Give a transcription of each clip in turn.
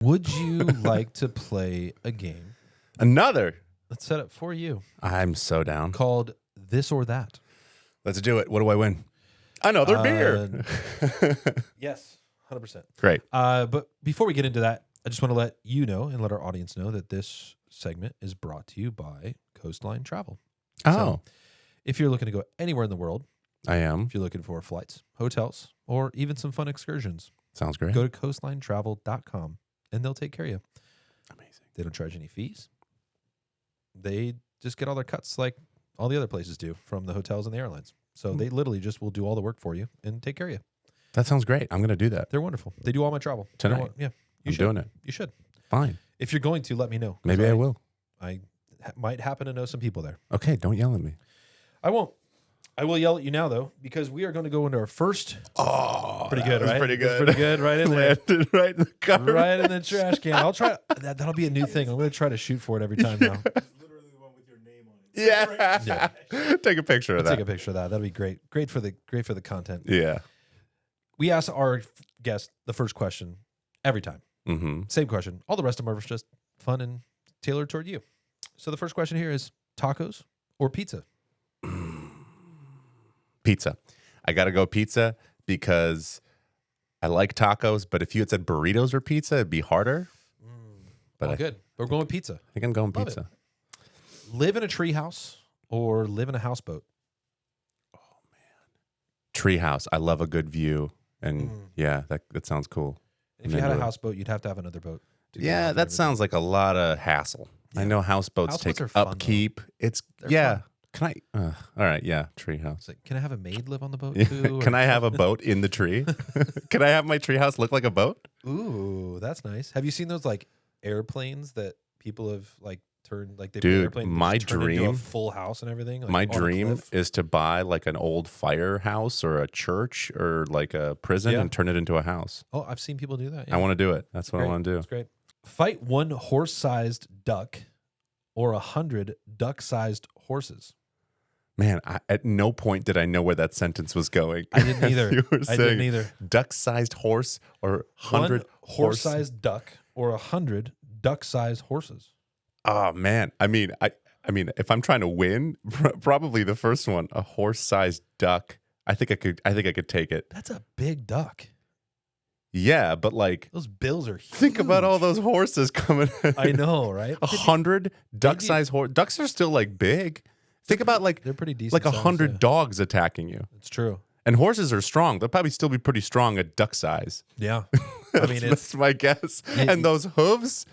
Would you like to play a game Another. that's set up for you I'm so down. called This or That? Let's do it. What do I win? Another beer. Yes, 100%. Great. But before we get into that, I just want to let you know and let our audience know that this segment is brought to you by Coastline Travel. Oh, So, if you're looking to go anywhere in the world, I am. if you're looking for flights, hotels, or even some fun excursions, Sounds great. go to coastlinetravel.com and they'll take care of you. Amazing. They don't charge any fees. They just get all their cuts like all the other places do from the hotels and the airlines. So they literally just will do all the work for you and take care of you. That sounds great. I'm going to do that They're wonderful. They do all my travel. tonight. Yeah. I'm doing it. You should. Fine. If you're going to, let me know. 'Cause Maybe I will. I might happen to know some people there. Okay. Don't yell at me. I won't. I will yell at you now, though, because we are going to go into our first. Oh, Pretty good, that was right? Pretty That's good. pretty good, right in there. Landed right in the car. Right in the trash can. I'll try. That'll be a new thing. I'm going to try to shoot for it every time now. Literally the one with your name on it. Yeah. Take a picture of that. Take a picture of that. That'd be great. Great for the content. Yeah. We ask our guest the first question every time. Mm-hmm. Same question. All the rest of them are just fun and tailored toward you. So the first question here is tacos or pizza? Pizza. I got to go pizza because I like tacos, but if you had said burritos or pizza, it'd be harder. But I Good. We're going with pizza. think I'm going Love pizza. Live in a tree house or live in a houseboat? Treehouse. I love a good view. And yeah, that sounds cool. If you had a houseboat, you'd have to have another boat. to go Yeah, off that everything. sounds like a lot of hassle. I know houseboats Houseboats take are fun, though. upkeep. It's They're yeah. fun. Can I? All right. Yeah. Treehouse. It's like, can I have a maid live on the boat too? Can I have a boat in the tree? Can I have my treehouse look like a boat? Ooh, that's nice. Have you seen those like airplanes that people have like turned like they put Dude, an airplane and my just turned into a dream- full house and everything? Like My on a dream cliff? is to buy like an old firehouse or a church or like a prison Yeah. and turn it into a house. Oh, I've seen people do that. I want to do it. That's what I want to do. It's great. Fight one horse-sized duck or 100 duck-sized horses. Man, at no point did I know where that sentence was going. I didn't either. You were I saying didn't either. duck-sized horse or 100 One horse-sized duck or 100 duck-sized horses. Oh man, I mean, if I'm trying to win, probably the first one, a horse-sized duck. I think I could take it. That's a big duck. Yeah, but like, Those bills are huge. think about all those horses coming. I know, right? 100 duck-sized horse. Ducks are still like big. Think about like They're pretty decent. like size, 100 yeah. dogs attacking you. It's true. And horses are strong. They'll probably still be pretty strong at duck size. Yeah. I mean, That's my guess. Yeah, And those hooves,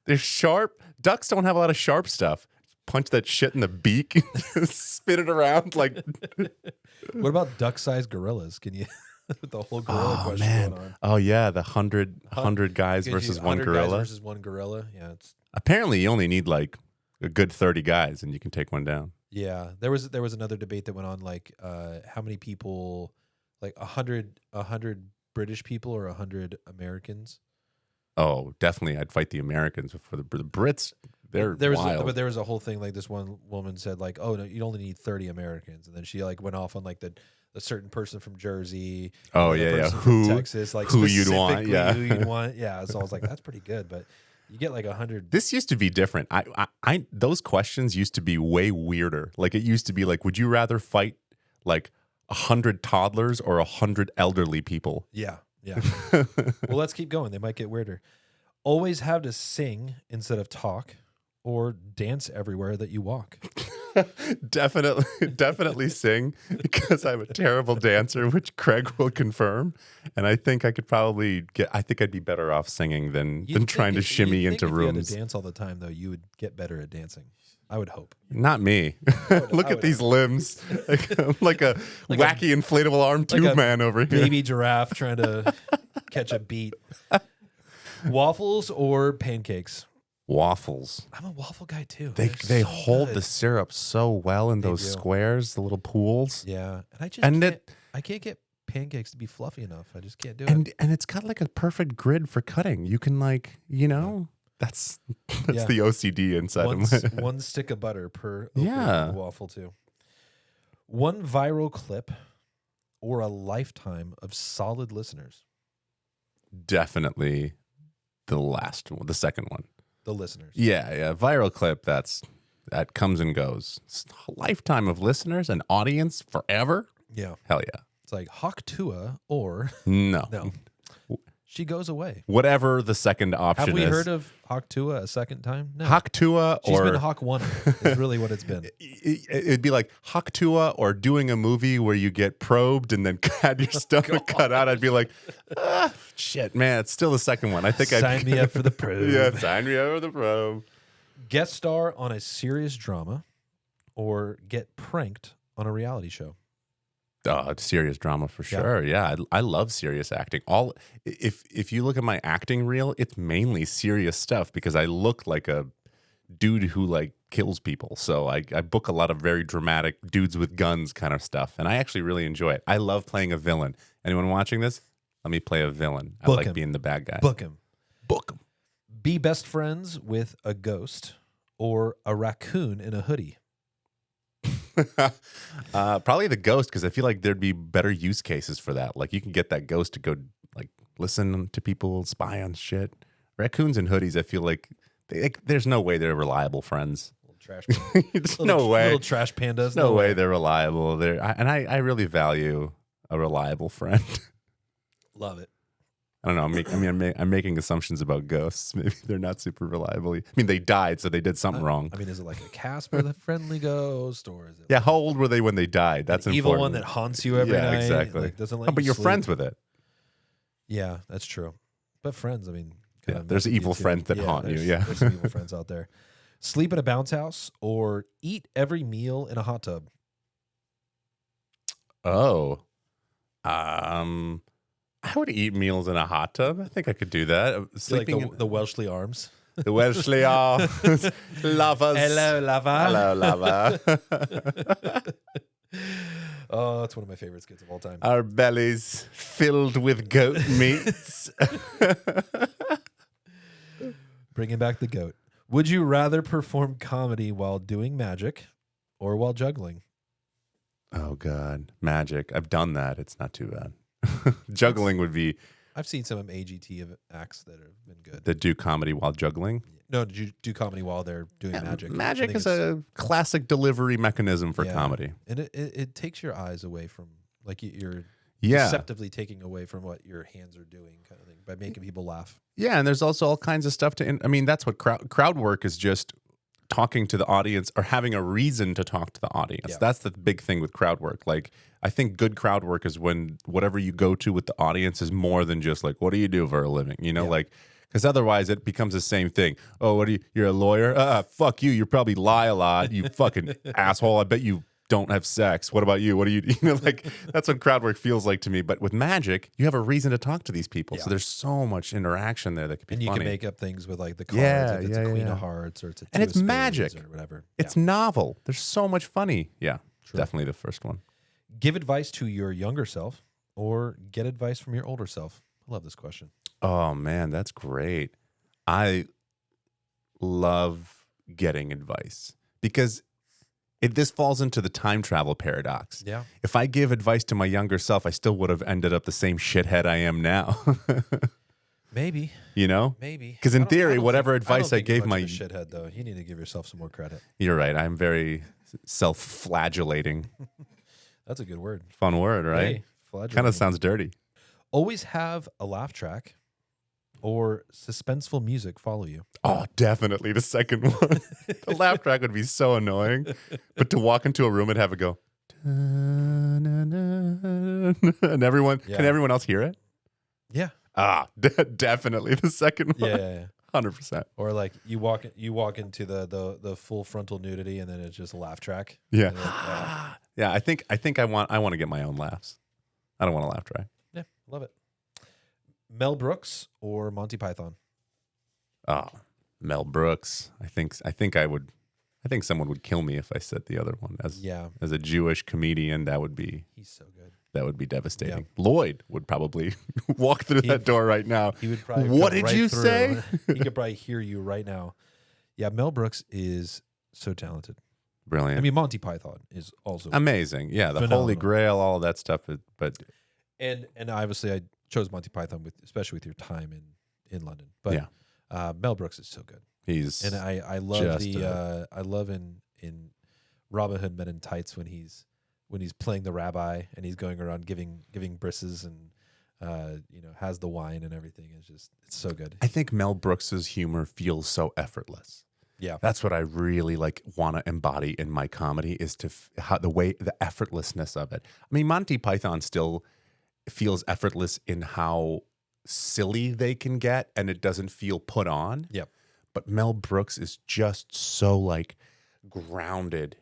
they're sharp. Ducks don't have a lot of sharp stuff. Punch that shit in the beak, spin it around like. what about duck-sized gorillas? Can you with the whole gorilla Oh question man! going on? Oh yeah, the 100 guys Gives you versus one 100 guys gorilla. versus one gorilla. Yeah, it's Apparently, you only need like a good 30 guys, and you can take one down. yeah. There was another debate that went on like how many people, like 100 British people or 100 Americans. Oh, definitely, I'd fight the Americans before the Brits. They're There was wild. but there was a whole thing like this one woman said like, oh no, you only need 30 Americans, and then she like went off on like a certain person from Jersey. Oh, another yeah, yeah. person from Texas, like who you'd want, specifically yeah. who you'd want, yeah. So I was like, that's pretty good, but you get like 100. This used to be different. I those questions used to be way weirder. Like it used to be like, would you rather fight like 100 toddlers or 100 elderly people? Yeah, yeah. Well, let's keep going. They might get weirder. Always have to sing instead of talk, or dance everywhere that you walk. Definitely sing because I'm a terrible dancer, which Craig will confirm. And I think I could probably I think I'd be better off singing than trying to shimmy into If you had rooms. to dance all the time, though, you would get better at dancing. I would hope. Not me. Look at these limbs. I'm like a wacky inflatable arm tube a man over here. Baby giraffe trying to catch a beat. Waffles or pancakes? Waffles. I'm a waffle guy too. They They're so hold good. the syrup so well in those do. squares, the little pools. Yeah, and I just And I can't get pancakes to be fluffy enough. I just can't do it. And it's got like a perfect grid for cutting. You can like, that's Yeah. the OCD inside one, of my one stick of butter per opening Yeah. of the waffle too. One viral clip or a lifetime of solid listeners. Definitely the last one, the second one. The listeners. Yeah. Viral clip. That comes and goes. It's a lifetime of listeners and audience forever. Yeah. Hell yeah. It's like Hawk Tua or No. She Goes Away. Whatever the second option Have we is. heard of Hawk Tua a second time? No. Hawk Tua She's or been Hawk One. Is really what it's been. it'd be like Hawk Tua or doing a movie where you get probed and then had your stomach cut out. I'd be like, shit, man, it's still the second one. I think Sign me up for the probe. Yeah, sign me up for the probe. Guest star on a serious drama or get pranked on a reality show. Serious drama for sure. Yeah, I love serious acting. If you look at my acting reel, it's mainly serious stuff because I look like a dude who like kills people. So I book a lot of very dramatic dudes with guns kind of stuff, and I actually really enjoy it. I love playing a villain. Anyone watching this? Let me play a villain. I like being the bad guy. Book him. Book him. Be best friends with a ghost or a raccoon in a hoodie. Probably the ghost, because I feel like there'd be better use cases for that. Like you can get that ghost to go like listen to people, spy on shit. Raccoons and hoodies, I feel like there's no way they're reliable friends. Little trash. There's no way. Little trash pandas. No way they're reliable. I really value a reliable friend. Love it. I don't know. I'm making assumptions about ghosts. Maybe they're not super reliable. I mean, they died, so they did something wrong. I mean, is it like a Casper, the friendly ghost, or is it? Yeah, how old were they when they died? That's an important. evil one that haunts you every night. Exactly. Like, doesn't let but you you're sleep. friends with it. Yeah, that's true. But friends, I mean, Yeah, there's evil friends that haunt you. Yeah, there's some evil friends out there. Sleep in a bounce house or eat every meal in a hot tub. Oh, I would eat meals in a hot tub. I think I could do that. Sleeping like the Welshly Arms. The Welshly Arms. Lovers. Hello, lover. Hello, lover. Oh, that's one of my favorite skits of all time. Our bellies filled with goat meats. Bringing back the goat. Would you rather perform comedy while doing magic or while juggling? Oh, God. Magic. I've done that. It's not too bad. Juggling would be... I've seen some AGT of acts that have been good. That do comedy while juggling? No, did you do comedy while they're doing magic? Magic is a classic delivery mechanism for comedy. And it takes your eyes away from, like, you're Yeah. deceptively taking away from what your hands are doing kind of thing by making people laugh. Yeah, and there's also all kinds of stuff I mean, that's what crowd work is, just talking to the audience or having a reason to talk to the audience. Yeah. That's the big thing with crowd work. Like, I think good crowd work is when whatever you go to with the audience is more than just like, what do you do for a living? You know, like, because otherwise it becomes the same thing. Oh, you're a lawyer? Fuck you. You probably lie a lot. You fucking asshole. I bet you don't have sex. What about you? What do you know, like, that's what crowd work feels like to me. But with magic, you have a reason to talk to these people. So there's so much interaction there that could be funny. And you can make up things with, like, the cards, if it's a Queen of Hearts or it's a And Two it's of Spades magic. or whatever. It's novel. There's so much funny. Yeah, True. definitely the first one. Give advice to your younger self or get advice from your older self. I love this question. Oh, man, that's great. I love getting advice because this falls into the time travel paradox. Yeah. If I give advice to my younger self, I still would have ended up the same shithead I am now. Maybe. You know? Maybe. Because in I don't theory, think- whatever I advice don't I think you're gave much my... of a shithead, though. You need to give yourself some more credit. You're right. I'm very self-flagellating. That's a good word. Fun word, right? Hey, flagellating. Kind of sounds dirty. Always have a laugh track or suspenseful music follow you. Oh, definitely the second one. The laugh track would be so annoying. But to walk into a room and have it go... And everyone... Yeah. Can everyone else hear it? Yeah. Definitely the second one. Yeah. 100%. Or like you walk into the full frontal nudity and then it's just a laugh track. Yeah. And you're like, Yeah, I think I want to get my own laughs. I don't want a laugh track. yeah, love it. Mel Brooks or Monty Python? Oh, Mel Brooks. I think someone would kill me if I said the other one. As a Jewish comedian, that would be He's so good. That would be devastating. Yeah. Lloyd would probably walk through that door right now. He would probably. What did you say? He could probably hear you right now. Yeah, Mel Brooks is so talented. Brilliant. I mean, Monty Python is also amazing. Yeah, the phenomenal. Holy Grail, all of that stuff. But and obviously, I chose Monty Python especially with your time in in London. But Yeah. Mel Brooks is so good. He's And I love just I love in Robin Hood Men in Tights when he's playing the rabbi and he's going around giving brisses and has the wine and everything. It's so good. I think Mel Brooks's humor feels so effortless. Yeah. That's what I really want to embody in my comedy is how the effortlessness of it. I mean, Monty Python still feels effortless in how silly they can get and it doesn't feel put on. Yep. But Mel Brooks is just so like grounded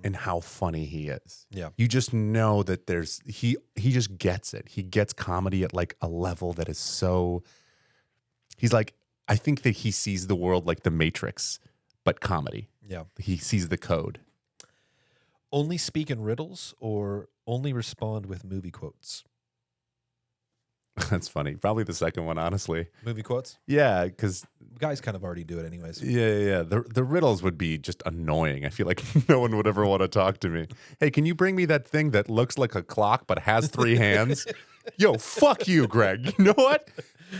in how funny he is. Yeah. You just know that he just gets it. He gets comedy at like a level that is so, he's like, I think that he sees the world like the Matrix, but comedy. Yeah. He sees the code. Only speak in riddles or only respond with movie quotes? That's funny. Probably the second one, honestly. Movie quotes? Yeah, because Guys kind of already do it anyways. yeah. The riddles would be just annoying. I feel like no one would ever want to talk to me. Hey, can you bring me that thing that looks like a clock but has 3 hands? Yo, fuck you, Greg. You know what?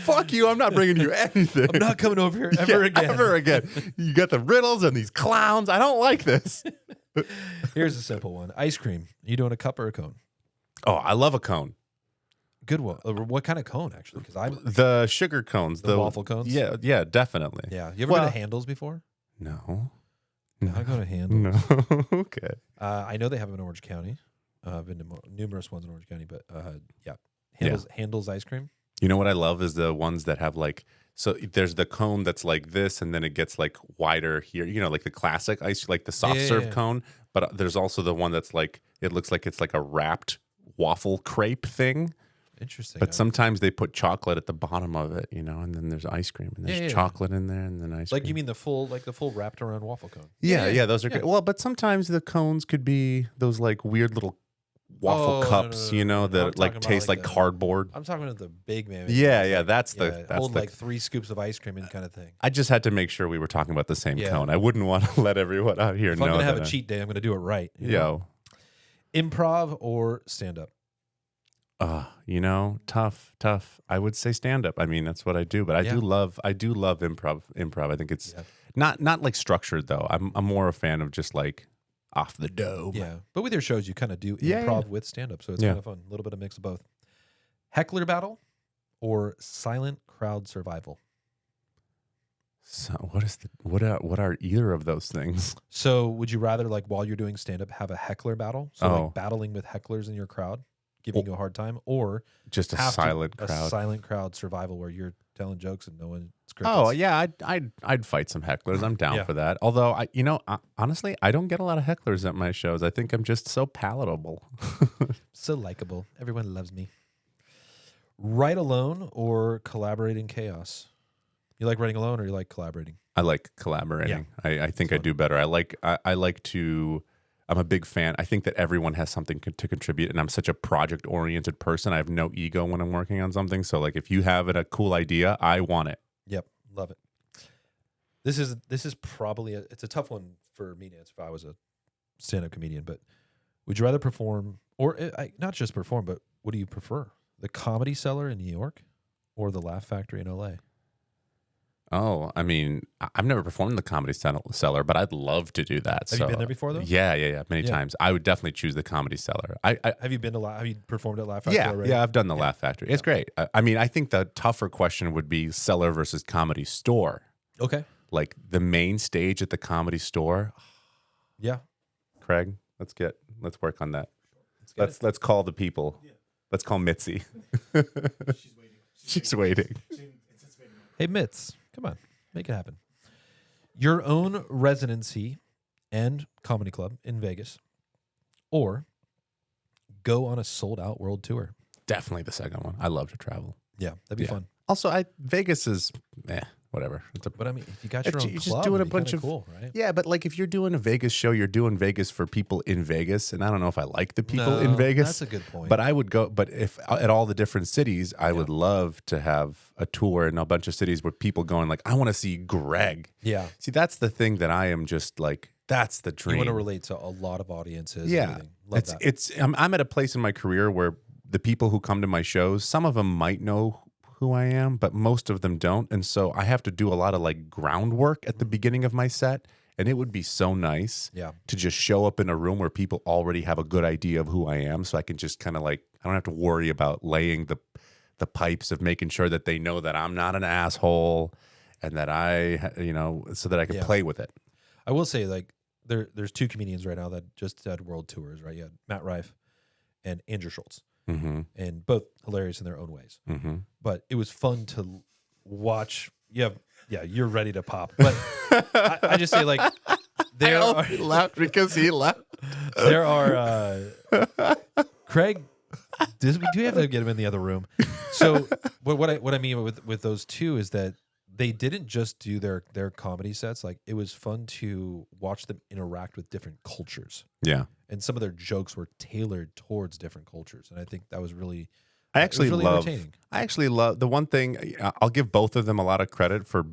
Fuck you. I'm not bringing you anything. I'm not coming over here ever again. Ever again. You got the riddles and these clowns. I don't like this. Here's a simple one. Ice cream. You doing a cup or a cone? Oh, I love a cone. Good one. What kind of cone, actually? Because I'm The sugar cones. the waffle cones. Yeah, definitely. Yeah. You ever been to Handles before? No. I go to Handles. No. Okay. I know they have them in Orange County. I've been to numerous ones in Orange County, but yeah. Handles ice cream. You know what I love is the ones that have like, so there's the cone that's like this, and then it gets like wider here. You know, like the classic ice, like the soft serve cone. But there's also the one that's like, it looks like it's like a wrapped waffle crepe thing. Interesting. But sometimes they put chocolate at the bottom of it, and then there's ice cream, and there's chocolate in there, and then ice cream. Like you mean the full wrapped around waffle cone? Yeah, those are great. Well, but sometimes the cones could be those like weird little waffle cups, that like taste like cardboard. I'm talking about the big man. That's hold like 3 scoops of ice cream in kind of thing. I just had to make sure we were talking about the same cone. I wouldn't want to let everyone out here know. If I'm gonna have a cheat day, I'm gonna do it right. Improv or stand up? Tough. I would say stand up. I mean, that's what I do, but I do love improv. I think it's not like structured though. I'm more a fan of just like off the dome. Yeah. But with your shows you kind of do improv with stand up, so it's kind of fun. A little bit of mix of both. Heckler battle or silent crowd survival? So what are either of those things? So would you rather, like, while you're doing stand up, have a heckler battle? So like battling with hecklers in your crowd, giving you a hard time, or just a silent crowd survival where you're telling jokes and no one scripts? Oh yeah, I'd fight some hecklers. I'm down for that. Although honestly, I don't get a lot of hecklers at my shows. I think I'm just so palatable, so likable. Everyone loves me. Write alone or collaborate in chaos? You like writing alone or you like collaborating? I like collaborating. I think I do better. I like to. I'm a big fan. I think that everyone has something to contribute, and I'm such a project-oriented person. I have no ego when I'm working on something. So, like, if you have a cool idea, I want it. Yep, love it. This is probably it's a tough one for me to answer if I was a stand-up comedian. But would you rather perform, or not just perform, but what do you prefer? The Comedy Cellar in New York, or the Laugh Factory in LA? Oh, I mean, I've never performed in the Comedy Cellar, but I'd love to do that. Have you been there before, though? Yeah, many times. I would definitely choose the Comedy Cellar. Have you been to have you performed at Laugh Factory already? Yeah, I've done the Laugh Factory. It's great. I mean, I think the tougher question would be Cellar versus Comedy Store. Okay. Like the main stage at the Comedy Store. Yeah. Craig, let's work on that. Let's call the people. Yeah. Let's call Mitzi. She's waiting. She's waiting. Hey, Mitz. Come on, make it happen. Your own residency and comedy club in Vegas, or go on a sold-out world tour. Definitely the second one. I love to travel. Yeah, that'd be fun. Also, Vegas is whatever. But I mean, if you got your own you're club, just doing a bunch of cool, right? Yeah, but like if you're doing a Vegas show, you're doing Vegas for people in Vegas, and I don't know if I like the people in Vegas. That's a good point. But I would go. But if at all the different cities, I would love to have a tour in a bunch of cities where people going like, I want to see Greg. Yeah. See, that's the thing that I am just like. That's the dream. You want to relate to a lot of audiences. Yeah, love that. I'm at a place in my career where the people who come to my shows, some of them might know who I am, but most of them don't. And so I have to do a lot of like groundwork at the beginning of my set. And it would be so nice to just show up in a room where people already have a good idea of who I am. So I can just kind of like, I don't have to worry about laying the pipes of making sure that they know that I'm not an asshole and that so that I can play with it. I will say, like, there's two comedians right now that just had world tours, right? You had Matt Rife and Andrew Schultz, and both hilarious in their own ways. But it was fun to watch. You're ready to pop. But I just say, like, He laughed because he laughed. There are Craig. Do we have to get him in the other room? So what I mean with those two is that they didn't just do their comedy sets. Like, it was fun to watch them interact with different cultures. Yeah. And some of their jokes were tailored towards different cultures. And I think that was really I actually entertaining. love the one thing. I'll give both of them a lot of credit for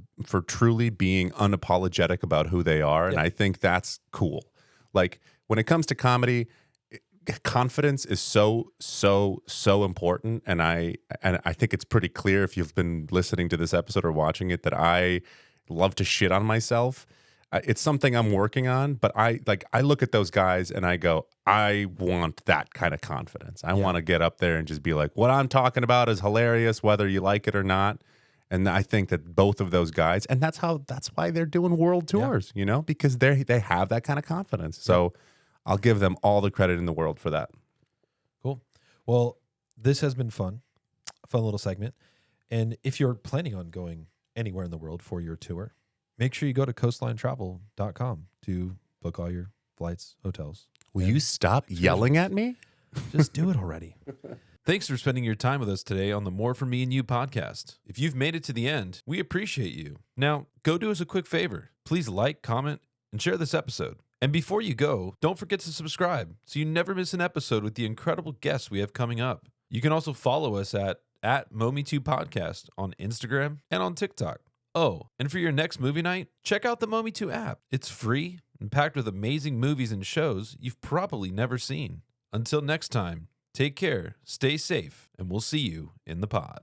truly being unapologetic about who they are. And I think that's cool. Like, when it comes to comedy, confidence is so important, and I think it's pretty clear if you've been listening to this episode or watching it that I love to shit on myself. It's something I'm working on, but I look at those guys and I go, I want that kind of confidence. I want to get up there and just be like, what I'm talking about is hilarious, whether you like it or not. And I think that both of those guys, and that's why they're doing world tours, because they have that kind of confidence. So I'll give them all the credit in the world for that. Cool. Well, this has been fun. A fun little segment. And if you're planning on going anywhere in the world for your tour, make sure you go to coastlinetravel.com to book all your flights, hotels. Will you stop yelling at me? Just do it already. Thanks for spending your time with us today on the More For Me and You podcast. If you've made it to the end, we appreciate you. Now, go do us a quick favor. Please like, comment, and share this episode. And before you go, don't forget to subscribe so you never miss an episode with the incredible guests we have coming up. You can also follow us at Momi2 Podcast on Instagram and on TikTok. Oh, and for your next movie night, check out the Momi2 app. It's free and packed with amazing movies and shows you've probably never seen. Until next time, take care, stay safe, and we'll see you in the pod.